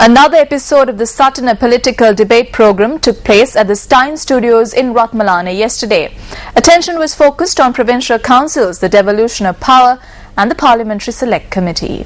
Another episode of the Satana political debate program took place at the Stein Studios in Ratmalana yesterday. Attention was focused on Provincial Councils, the devolution of power and the Parliamentary Select Committee.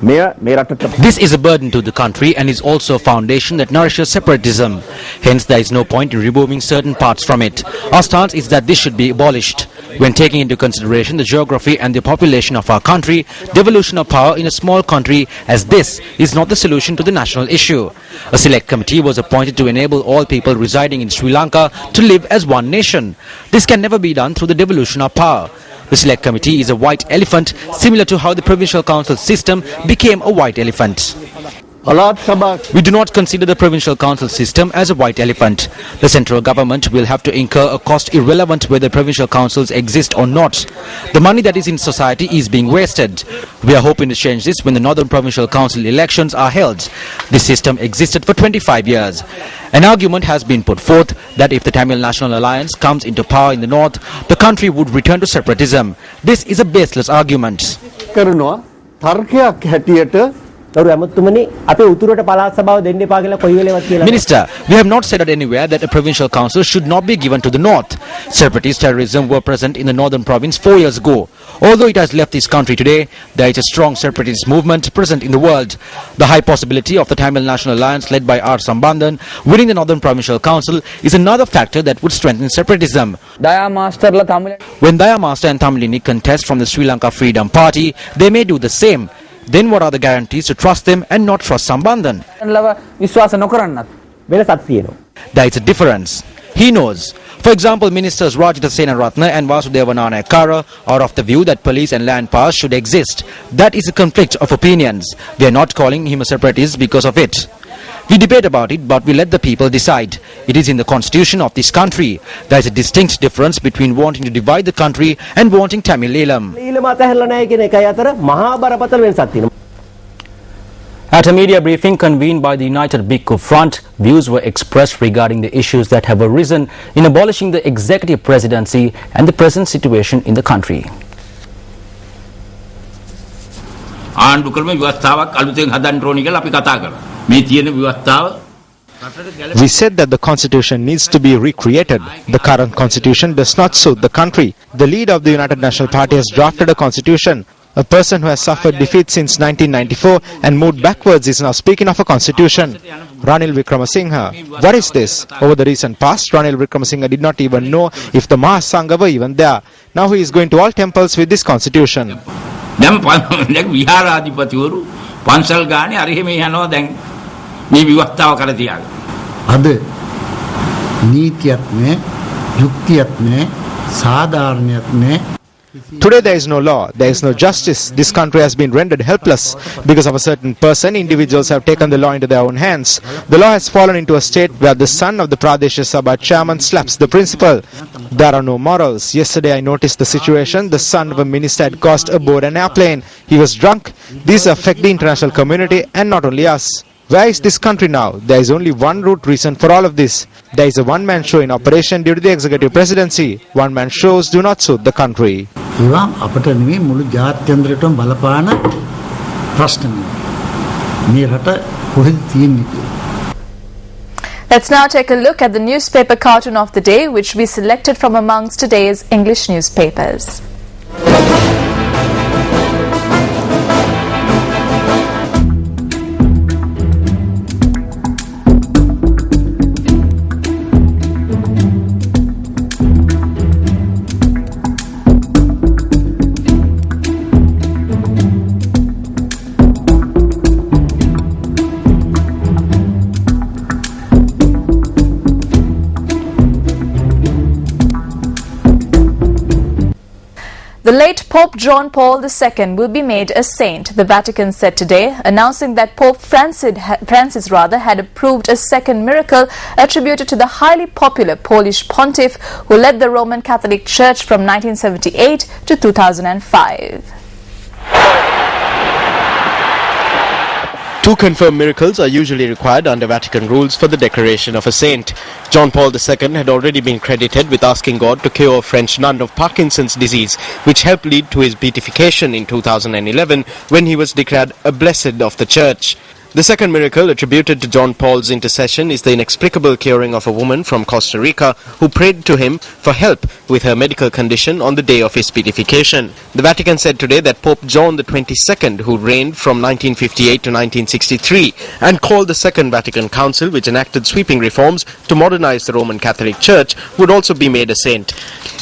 This is a burden to the country and is also a foundation that nourishes separatism. Hence, there is no point in removing certain parts from it. Our stance is that this should be abolished. When taking into consideration the geography and the population of our country, devolution of power in a small country as this is not the solution to the national issue. A select committee was appointed to enable all people residing in Sri Lanka to live as one nation. This can never be done through the devolution of power. The Select Committee is a white elephant, similar to how the Provincial Council system became a white elephant. We do not consider the Provincial Council system as a white elephant. The central government will have to incur a cost irrelevant whether Provincial Councils exist or not. The money that is in society is being wasted. We are hoping to change this when the Northern Provincial Council elections are held. This system existed for 25 years. An argument has been put forth that if the Tamil National Alliance comes into power in the north, the country would return to separatism. This is a baseless argument. Minister, we have not said anywhere that a provincial council should not be given to the north. Separatist terrorism were present in the northern province 4 years ago. Although it has left this country today, there is a strong separatist movement present in the world. The high possibility of the Tamil National Alliance led by R. Sambandhan winning the Northern Provincial Council is another factor that would strengthen separatism. When Daya Master and Thamilini contest from the Sri Lanka Freedom Party, they may do the same. Then what are the guarantees to trust them and not trust Sambandhan? There is a difference. He knows. For example, Ministers Rajita Senaratne and Vasudeva Nanayakkara are of the view that police and land powers should exist. That is a conflict of opinions. We are not calling him a separatist because of it. We debate about it, but we let the people decide. It is in the constitution of this country. There is a distinct difference between wanting to divide the country and wanting Tamil Elam. At a media briefing convened by the United Bhikkhu Front, views were expressed regarding the issues that have arisen in abolishing the executive presidency and the present situation in the country. We said that the constitution needs to be recreated. The current constitution does not suit the country. The leader of the United National Party has drafted a constitution. A person who has suffered defeat since 1994 and moved backwards is now speaking of a constitution. Ranil Wickramasinghe. What is this? Over the recent past, Ranil Wickramasinghe did not even know if the Mahasangha were even there. Now he is going to all temples with this constitution. Today there is no law, there is no justice. This country has been rendered helpless. Because of a certain person, individuals have taken the law into their own hands. The law has fallen into a state where the son of the Pradesh Sabha chairman slaps the principal. There are no morals. Yesterday I noticed the situation. The son of a minister had caused aboard an airplane. He was drunk. These affect the international community and not only us. Where is this country now? There is only one root reason for all of this. There is a one-man show in operation due to the executive presidency. One-man shows do not suit the country. Let's now take a look at the newspaper cartoon of the day, which we selected from amongst today's English newspapers. The late Pope John Paul II will be made a saint, the Vatican said today, announcing that Pope Francis had approved a second miracle attributed to the highly popular Polish pontiff who led the Roman Catholic Church from 1978 to 2005. 2 confirmed miracles are usually required under Vatican rules for the declaration of a saint. John Paul II had already been credited with asking God to cure a French nun of Parkinson's disease, which helped lead to his beatification in 2011 when he was declared a blessed of the Church. The second miracle attributed to John Paul's intercession is the inexplicable curing of a woman from Costa Rica who prayed to him for help with her medical condition on the day of his beatification. The Vatican said today that Pope John XXII, who reigned from 1958 to 1963 and called the Second Vatican Council, which enacted sweeping reforms to modernize the Roman Catholic Church, would also be made a saint.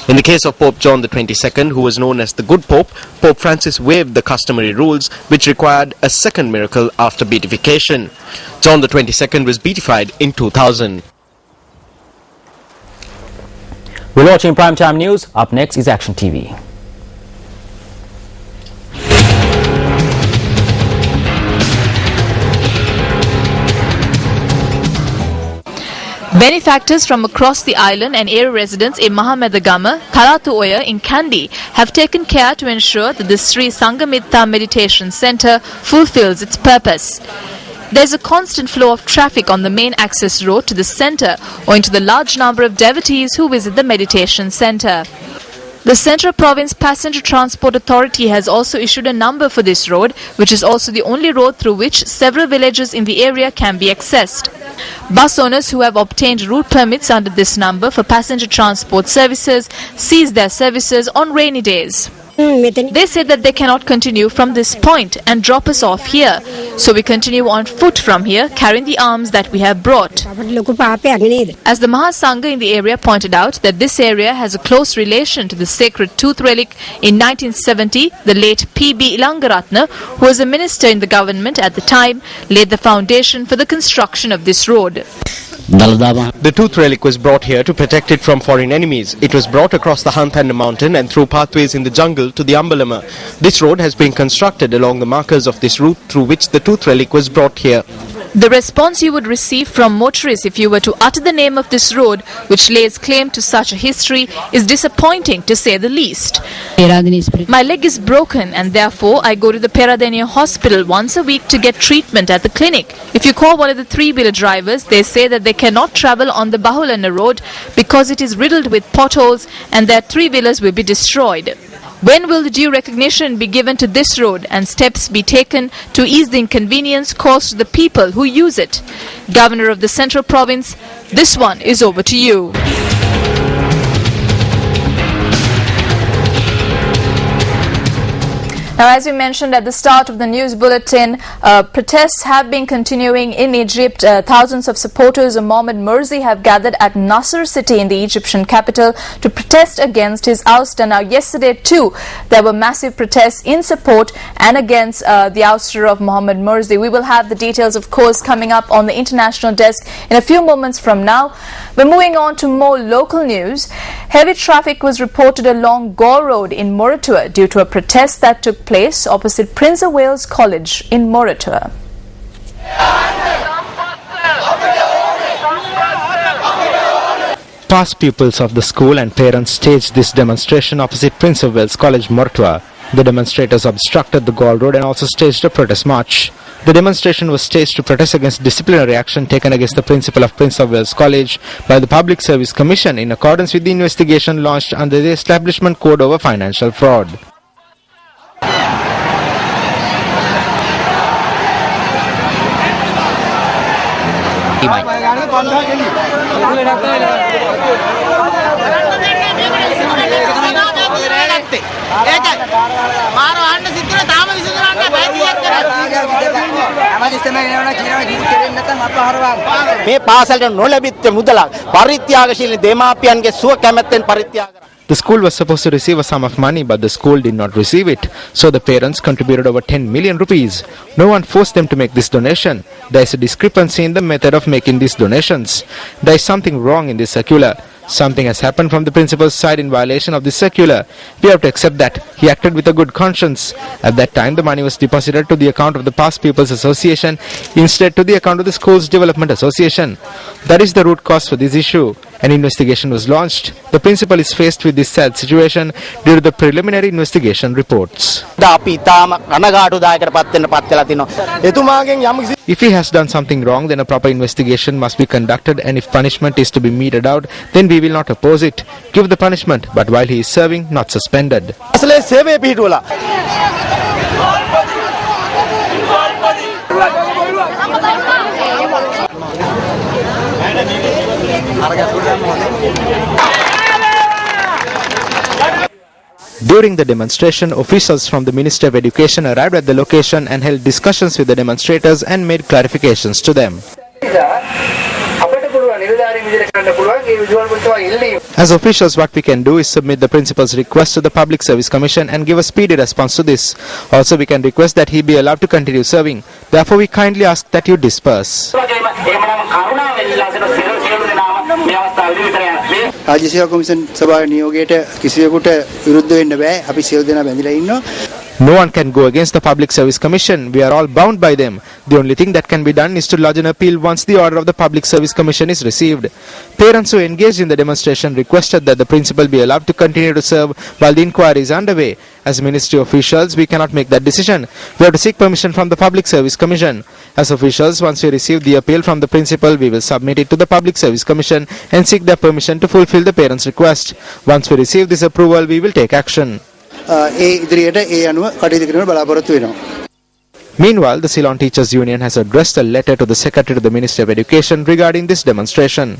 In the case of Pope John XXII, who was known as the Good Pope, Pope Francis waived the customary rules which required a second miracle after beatification. John XXII was beatified in 2000. We're watching Primetime News. Up next is Action TV. Benefactors from across the island and area residents in Mahamedagama, Kalatuoya in Kandy have taken care to ensure that the Sri Sangamitta Meditation Centre fulfills its purpose. There's a constant flow of traffic on the main access road to the centre owing to the large number of devotees who visit the meditation centre. The Central Province Passenger Transport Authority has also issued a number for this road, which is also the only road through which several villages in the area can be accessed. Bus owners who have obtained route permits under this number for passenger transport services cease their services on rainy days. They say that they cannot continue from this point and drop us off here. So we continue on foot from here, carrying the alms that we have brought. As the Mahasangha in the area pointed out that this area has a close relation to the sacred tooth relic in 1970, the late P.B. Ilangaratna, who was a minister in the government at the time, laid the foundation for the construction of this road. The tooth relic was brought here to protect it from foreign enemies. It was brought across the Hanthanda mountain and through pathways in the jungle to the Ambalama. This road has been constructed along the markers of this route through which the tooth relic was brought here. The response you would receive from motorists if you were to utter the name of this road, which lays claim to such a history, is disappointing to say the least. My leg is broken and therefore I go to the Peradeniya hospital once a week to get treatment at the clinic. If you call one of the three-wheeler drivers, they say that they cannot travel on the Bahulana road because it is riddled with potholes and their three-wheelers will be destroyed. When will the due recognition be given to this road and steps be taken to ease the inconvenience caused to the people who use it? Governor of the Central Province, this one is over to you. Now, as we mentioned at the start of the news bulletin, protests have been continuing in Egypt. Thousands of supporters of Mohamed Morsi have gathered at Nasser city in the Egyptian capital to protest against his ouster. Now, yesterday too, there were massive protests in support and against the ouster of Mohamed Morsi. We will have the details, of course, coming up on the international desk in a few moments from now. We're moving on to more local news. Heavy traffic was reported along Gore Road in Moratuwa due to a protest that took place opposite Prince of Wales College in Moratuwa. Past pupils of the school and parents staged this demonstration opposite Prince of Wales College, Moratuwa. The demonstrators obstructed the Gaul Road and also staged a protest march. The demonstration was staged to protest against disciplinary action taken against the principal of Prince of Wales College by the Public Service Commission in accordance with the investigation launched under the Establishment Code over financial fraud. The school was supposed to receive a sum of money, but the school did not receive it. So the parents contributed over 10 million rupees. No one forced them to make this donation. There is a discrepancy in the method of making these donations. There is something wrong in this circular. Something has happened from the principal's side in violation of this circular. We have to accept that. He acted with a good conscience. At that time, the money was deposited to the account of the Past Pupils Association instead to the account of the school's development association. That is the root cause for this issue. An investigation was launched. The principal is faced with this sad situation due to the preliminary investigation reports. If he has done something wrong, then a proper investigation must be conducted, and if punishment is to be meted out, then we will not oppose it. Give the punishment, but while he is serving, not suspended. During the demonstration, officials from the Ministry of Education arrived at the location and held discussions with the demonstrators and made clarifications to them. As officials, what we can do is submit the principal's request to the Public Service Commission and give a speedy response to this. Also, we can request that he be allowed to continue serving. Therefore, we kindly ask that you disperse. රාජ්‍ය සේවා commission සභාවේ නියෝගයට කිසිවෙකුට විරුද්ධ වෙන්න බෑ. අපි සියලු දෙනා බැඳිලා ඉන්නවා. No one can go against the Public Service Commission. We are all bound by them. The only thing that can be done is to lodge an appeal once the order of the Public Service Commission is received. Parents who engaged in the demonstration requested that the principal be allowed to continue to serve while the inquiry is underway. As ministry officials, we cannot make that decision. We have to seek permission from the Public Service Commission. As officials, once we receive the appeal from the principal, we will submit it to the Public Service Commission and seek their permission to fulfill the parents' request. Once we receive this approval, we will take action. Meanwhile, the Ceylon Teachers Union has addressed a letter to the Secretary to the Ministry of Education regarding this demonstration.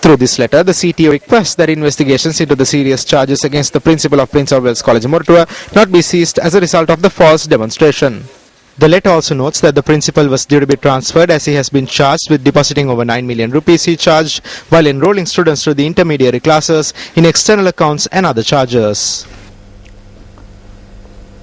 Through this letter, the CTO requests that investigations into the serious charges against the principal of Prince of Wales College, Mortua, not be ceased as a result of the false demonstration. The letter also notes that the principal was due to be transferred as he has been charged with depositing over 9 million rupees he charged while enrolling students to the intermediary classes in external accounts and other charges.